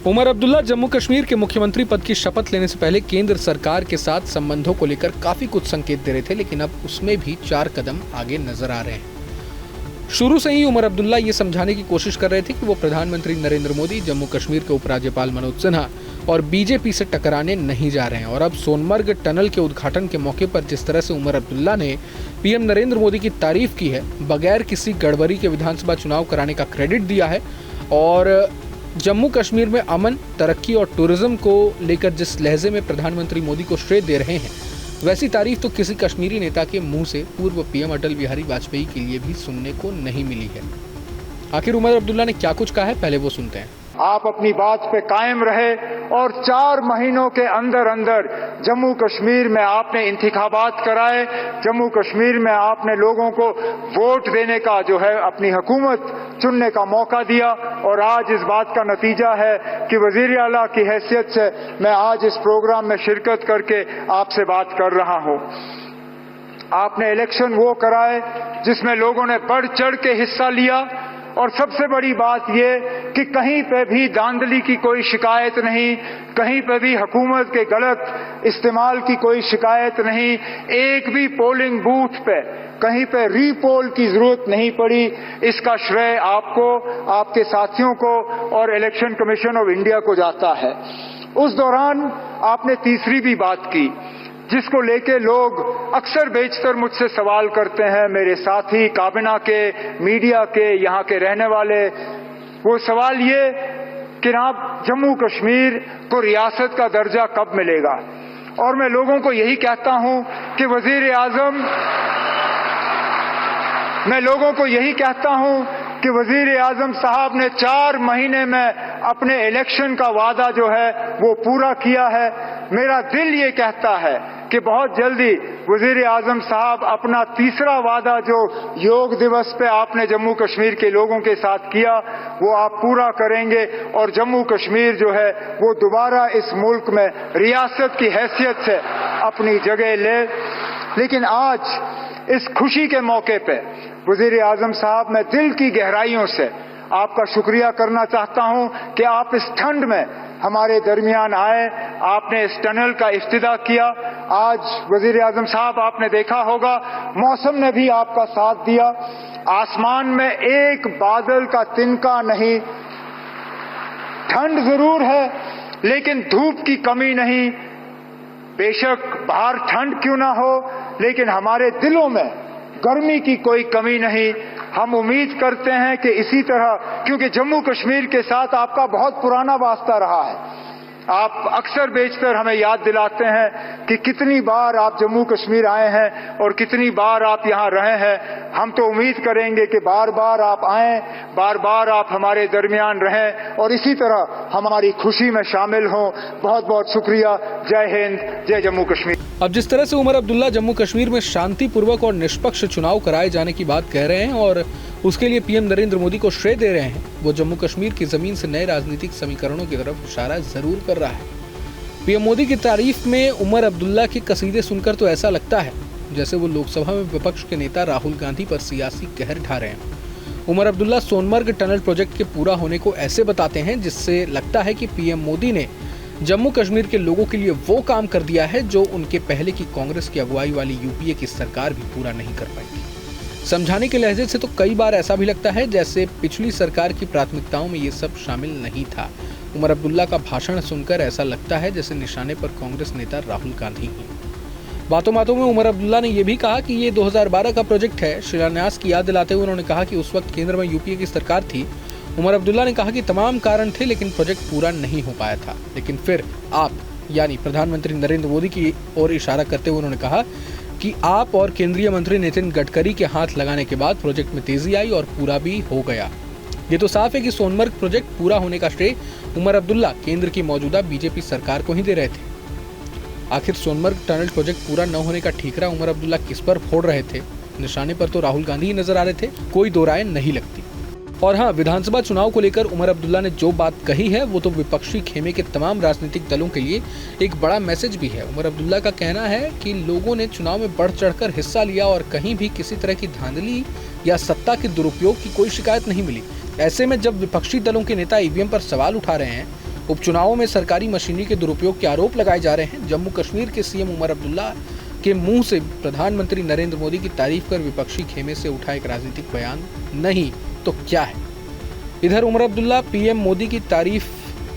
उमर अब्दुल्ला जम्मू कश्मीर के मुख्यमंत्री पद की शपथ लेने से पहले केंद्र सरकार के साथ संबंधों को लेकर काफी कुछ संकेत दे रहे थे, लेकिन अब उसमें भी 4 कदम आगे नजर आ रहे हैं। शुरू से ही उमर अब्दुल्ला ये समझाने की कोशिश कर रहे थे कि वो प्रधानमंत्री नरेंद्र मोदी, जम्मू कश्मीर के उपराज्यपाल मनोज सिन्हा और बीजेपी से टकराने नहीं जा रहे हैं। और अब सोनमर्ग टनल के उद्घाटन के मौके पर जिस तरह से उमर अब्दुल्ला ने पीएम नरेंद्र मोदी की तारीफ की है, बगैर किसी गड़बड़ी के विधानसभा चुनाव कराने का क्रेडिट दिया है और जम्मू कश्मीर में अमन, तरक्की और टूरिज्म को लेकर जिस लहजे में प्रधानमंत्री मोदी को श्रेय दे रहे हैं, वैसी तारीफ तो किसी कश्मीरी नेता के मुंह से पूर्व पीएम अटल बिहारी वाजपेयी के लिए भी सुनने को नहीं मिली है। आखिर उमर अब्दुल्ला ने क्या कुछ कहा है, पहले वो सुनते हैं। आप अपनी बात पे कायम रहे और 4 महीनों के अंदर अंदर जम्मू कश्मीर में आपने इंतखाबात कराए, जम्मू कश्मीर में आपने लोगों को वोट देने का जो है अपनी हुकूमत चुनने का मौका दिया और आज इस बात का नतीजा है कि वजीर आला की हैसियत से मैं आज इस प्रोग्राम में शिरकत करके आपसे बात कर रहा हूं। आपने इलेक्शन वो कराए जिसमें लोगों ने बढ़ चढ़ के हिस्सा लिया और सबसे बड़ी बात यह कि कहीं पे भी धांधली की कोई शिकायत नहीं, कहीं पे भी हुकूमत के गलत इस्तेमाल की कोई शिकायत नहीं, एक भी पोलिंग बूथ पे कहीं पे रीपोल की जरूरत नहीं पड़ी। इसका श्रेय आपको, आपके साथियों को और इलेक्शन कमीशन ऑफ इंडिया को जाता है। उस दौरान आपने तीसरी भी बात की जिसको लेके लोग अक्सर बेशतर मुझसे सवाल करते हैं, मेरे साथी काबिना के, मीडिया के, यहाँ के रहने वाले। वो सवाल ये कि आप जम्मू कश्मीर को रियासत का दर्जा कब मिलेगा? और मैं लोगों को यही कहता हूं कि वजीर आजम, मैं लोगों को यही कहता हूं कि वजीर आजम साहब ने 4 महीने में अपने इलेक्शन का वादा जो है वो पूरा किया है। मेरा दिल ये कहता है कि बहुत जल्दी वजीर आजम साहब अपना तीसरा वादा जो योग दिवस पे आपने जम्मू कश्मीर के लोगों के साथ किया वो आप पूरा करेंगे और जम्मू कश्मीर जो है वो दोबारा इस मुल्क में रियासत की हैसियत से अपनी जगह ले। लेकिन आज इस खुशी के मौके पे वजीर आजम साहब, मैं दिल की गहराइयों से आपका शुक्रिया करना चाहता हूं कि आप इस ठंड में हमारे दरमियान आए, आपने इस टनल का इफ्तिदा किया। आज वजीर आजम साहब, आपने देखा होगा मौसम ने भी आपका साथ दिया, आसमान में एक बादल का तिनका नहीं। ठंड जरूर है लेकिन धूप की कमी नहीं। बेशक बाहर ठंड क्यों ना हो, लेकिन हमारे दिलों में गर्मी की कोई कमी नहीं। हम उम्मीद करते हैं कि इसी तरह, क्योंकि जम्मू कश्मीर के साथ आपका बहुत पुराना वास्ता रहा है, आप अक्सर बेशतर हमें याद दिलाते हैं कि कितनी बार आप जम्मू कश्मीर आए हैं और कितनी बार आप यहाँ रहे हैं। हम तो उम्मीद करेंगे कि बार बार आप आएं, बार बार आप हमारे दरमियान रहें और इसी तरह हमारी खुशी में शामिल हों। बहुत बहुत शुक्रिया। जय हिंद, जय जम्मू कश्मीर। अब जिस तरह से उमर अब्दुल्ला जम्मू कश्मीर में शांतिपूर्वक और निष्पक्ष चुनाव कराए जाने की बात कह रहे हैं और उसके लिए पीएम नरेंद्र मोदी को श्रेय दे रहे हैं, वो जम्मू कश्मीर की जमीन से नए राजनीतिक समीकरणों की तरफ इशारा जरूर कर रहा है। पीएम मोदी की तारीफ में उमर अब्दुल्ला के कसीदे सुनकर तो ऐसा लगता है जैसे वो लोकसभा में विपक्ष के नेता राहुल गांधी पर सियासी कहर ढा रहे हैं। उमर अब्दुल्ला सोनमर्ग टनल प्रोजेक्ट के पूरा होने को ऐसे बताते हैं जिससे लगता है कि पीएम मोदी ने जम्मू कश्मीर के लोगों के लिए वो काम कर दिया है जो उनके पहले की कांग्रेस की अगुवाई वाली यूपीए की सरकार भी पूरा नहीं कर पाई। समझाने के लहजे से तो कई बार ऐसा भी लगता है जैसे पिछली सरकार की प्राथमिकताओं में ये सब शामिल नहीं था। उमर अब्दुल्ला का भाषण सुनकर ऐसा लगता है जैसे निशाने पर कांग्रेस नेता राहुल गांधी ही। बातों बातों में उमर अब्दुल्ला ने यह भी कहा कि ये 2012 का प्रोजेक्ट है। शिलान्यास की याद दिलाते हुए उन्होंने कहा कि उस वक्त केंद्र में यूपीए की सरकार थी। उमर अब्दुल्ला ने कहा कि तमाम कारण थे लेकिन प्रोजेक्ट पूरा नहीं हो पाया था। लेकिन फिर आप यानी प्रधानमंत्री नरेंद्र मोदी की ओर इशारा करते हुए उन्होंने कहा कि आप और केंद्रीय मंत्री नितिन गडकरी के हाथ लगाने के बाद प्रोजेक्ट में तेजी आई और पूरा भी हो गया। ये तो साफ है कि सोनमर्ग प्रोजेक्ट पूरा होने का श्रेय उमर अब्दुल्ला केंद्र की मौजूदा बीजेपी सरकार को ही दे रहे थे। आखिर सोनमर्ग टनल प्रोजेक्ट पूरा न होने का ठीकरा उमर अब्दुल्ला किस पर फोड़ रहे थे? निशाने पर तो राहुल गांधी ही नजर आ रहे थे, कोई दो राय नहीं लगती। और हाँ, विधानसभा चुनाव को लेकर उमर अब्दुल्ला ने जो बात कही है वो तो विपक्षी खेमे के तमाम राजनीतिक दलों के लिए एक बड़ा मैसेज भी है। उमर अब्दुल्ला का कहना है कि लोगों ने चुनाव में बढ़ चढ़कर हिस्सा लिया और कहीं भी किसी तरह की धांधली या सत्ता के दुरुपयोग की कोई शिकायत नहीं मिली। ऐसे में जब विपक्षी दलों के नेता ईवीएम पर सवाल उठा रहे हैं उपचुनावों में सरकारी मशीनरी के दुरुपयोग के आरोप लगाए जा रहे हैं। जम्मू कश्मीर के सीएम उमर अब्दुल्ला के मुंह से प्रधानमंत्री नरेंद्र मोदी की तारीफ कर विपक्षी खेमे से उठा एक राजनीतिक बयान नहीं तो क्या है। इधर उमर अब्दुल्ला पीएम मोदी की तारीफ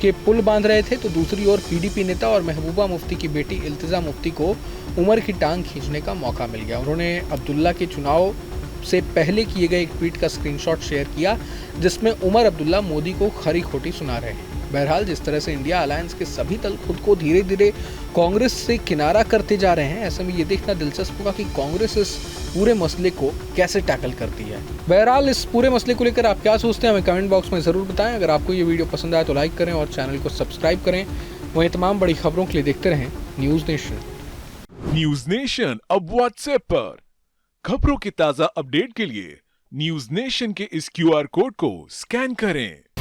के पुल बांध रहे थे, तो दूसरी ओर पीडीपी नेता और महबूबा मुफ्ती की बेटी इल्तिजा मुफ्ती को उमर की टांग खींचने का मौका मिल गया। उन्होंने अब्दुल्ला के चुनाव से पहले किए गए एक ट्वीट का स्क्रीनशॉट शेयर किया, जिसमें उमर अब्दुल्ला मोदी को खरी खोटी सुना रहे हैं। बहरहाल, जिस तरह से इंडिया अलायंस के सभी दल खुद को धीरे धीरे कांग्रेस से किनारा करते जा रहे हैं, ऐसे में ये देखना दिलचस्प होगा कि कांग्रेस इस पूरे मसले को कैसे टैकल करती है। बहरहाल, इस पूरे मसले को लेकर आप क्या सोचते हैं, हमें कमेंट बॉक्स में ज़रूर बताएं। अगर आपको ये वीडियो पसंद आए तो लाइक करें और चैनल को सब्सक्राइब करें। वहीं तमाम बड़ी खबरों के लिए देखते रहें न्यूज़ नेशन। न्यूज नेशन अब व्हाट्सएप पर खबरों के ताजा अपडेट के लिए न्यूज नेशन के इस QR कोड को स्कैन करें।